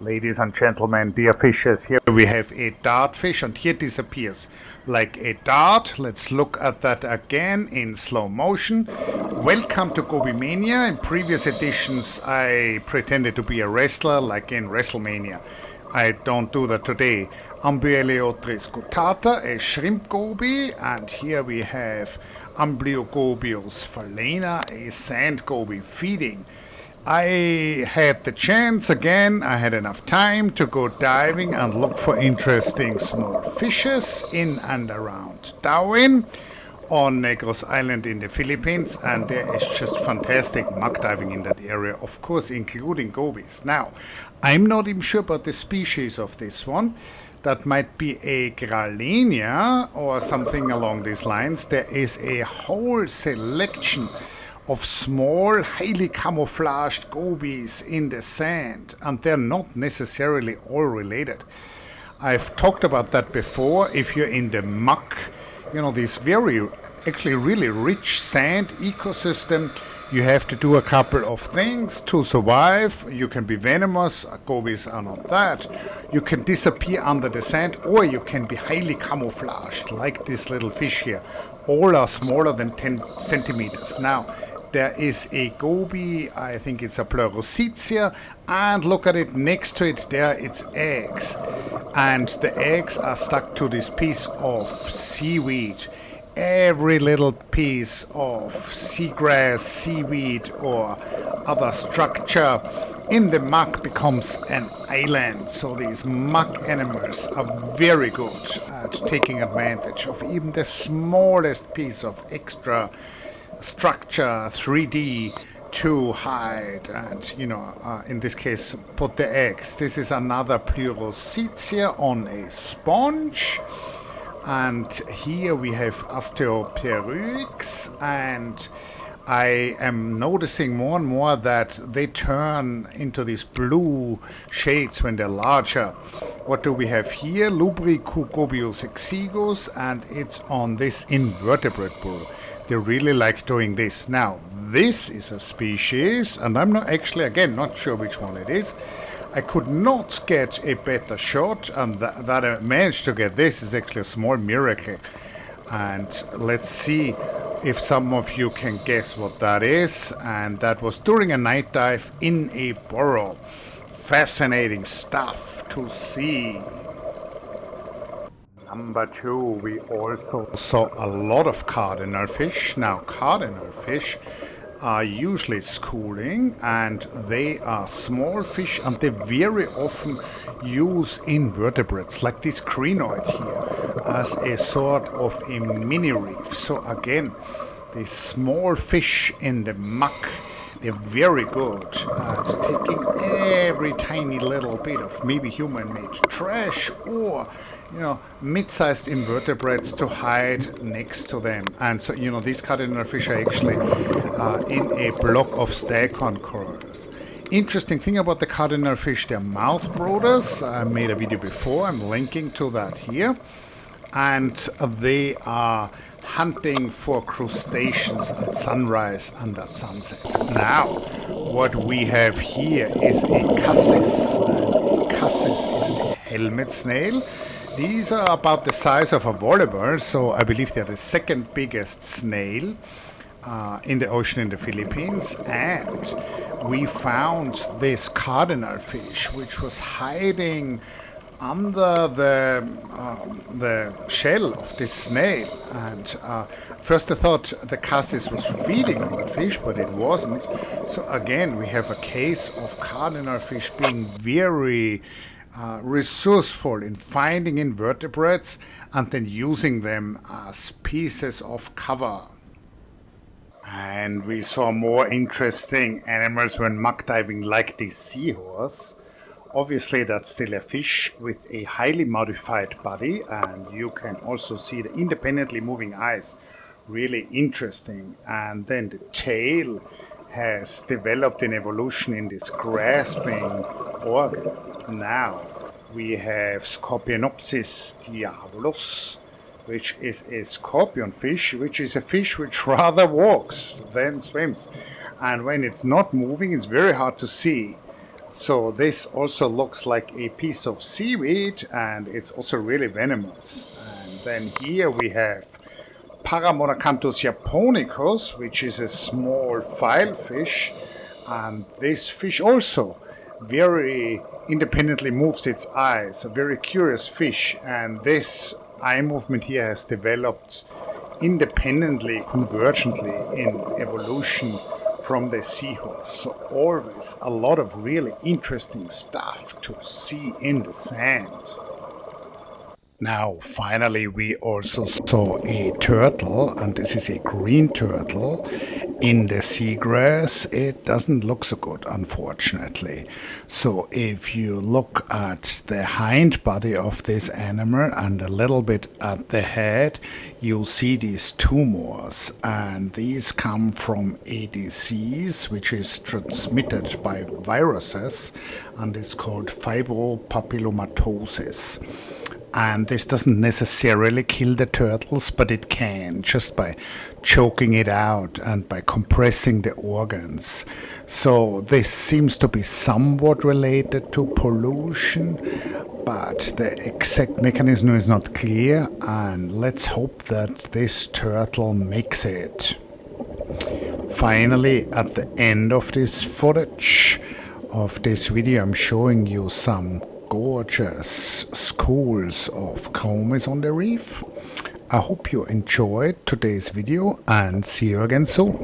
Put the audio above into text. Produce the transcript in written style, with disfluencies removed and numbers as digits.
Ladies and gentlemen, dear fishers, here we have a dartfish and here disappears like a dart. Let's look at that again in slow motion. Welcome to Gobymania. In previous editions I pretended to be a wrestler like in WrestleMania. I don't do that today. Amblyootris gutata, a shrimp goby, and here we have Amblyogobius phalena, a sand goby feeding. I had the chance again, I had enough time to go diving and look for interesting small fishes in and around Dauin on Negros Island in the Philippines, and there is just fantastic muck diving in that area, of course including gobies. Now, I'm not even sure about the species of this one. That might be a Gralenia or something along these lines. There is a whole selection of small, highly camouflaged gobies in the sand, and they're not necessarily all related. I've talked about that before. If you're in the muck, this actually really rich sand ecosystem, you have to do a couple of things to survive. You can be venomous, gobies are not that. You can disappear under the sand, or you can be highly camouflaged, like this little fish here. All are smaller than 10 centimeters. Now, there is a goby, I think it's a Pleurocytia, and look at it, next to it there, it's eggs. And the eggs are stuck to this piece of seaweed. Every little piece of seagrass, seaweed, or other structure in the muck becomes an island. So these muck animals are very good at taking advantage of even the smallest piece of extra structure, 3D, to hide and, in this case, put the eggs. This is another Pleurocytia on a sponge. And here we have Osteopteryx, and I am noticing more and more that they turn into these blue shades when they're larger. What do we have here? Lubricugobius exiguus, and it's on this invertebrate bull. They really like doing this. Now, this is a species, and I'm not sure which one it is. I could not get a better shot, and that I managed to get this is actually a small miracle. And let's see if some of you can guess what that is. And that was during a night dive in a burrow. Fascinating stuff to see. Number 2, we also saw a lot of cardinal fish. Now, cardinal fish are usually schooling, and they are small fish, and they very often use invertebrates like this crinoid here as a sort of a mini reef. So again, these small fish in the muck, they're very good at taking every tiny little bit of maybe human-made trash or mid-sized invertebrates to hide next to them. And so, these cardinal fish are actually in a block of staghorn corals. Interesting thing about the cardinal fish, they're mouth brooders. I made a video before, I'm linking to that here. And they are hunting for crustaceans at sunrise and at sunset. Now, what we have here is a cassis. And a cassis is a helmet snail. These are about the size of a volleyball, so I believe they're the second biggest snail in the ocean in the Philippines. And we found this cardinal fish, which was hiding under the shell of this snail. And first I thought the cassis was feeding on the fish, but it wasn't. So again, we have a case of cardinal fish being very resourceful in finding invertebrates and then using them as pieces of cover. And we saw more interesting animals when muck diving, like the seahorse. Obviously that's still a fish with a highly modified body, and you can also see the independently moving eyes. Really interesting. And then the tail has developed in evolution in this grasping organ. Now we have Scorpionopsis diabolus, which is a scorpion fish, which is a fish which rather walks than swims. And when it's not moving, it's very hard to see. So this also looks like a piece of seaweed, and it's also really venomous. And then here we have Paramonacanthus japonicus, which is a small filefish, and this fish also very independently moves its eyes, a very curious fish, and this eye movement here has developed independently, convergently in evolution from the seahorse. So always a lot of really interesting stuff to see in the sand. Now, finally, we also saw a turtle, and this is a green turtle in the seagrass. It doesn't look so good, unfortunately. So if you look at the hind body of this animal and a little bit at the head, you'll see these tumors, and these come from ADCs, which is transmitted by viruses, and it's called fibropapillomatosis. And this doesn't necessarily kill the turtles, but it can, just by choking it out and by compressing the organs. So this seems to be somewhat related to pollution, but the exact mechanism is not clear, and let's hope that this turtle makes it. Finally, at the end of this footage of this video, I'm showing you some gorgeous schools of gobies on the reef. I hope you enjoyed today's video, and see you again soon.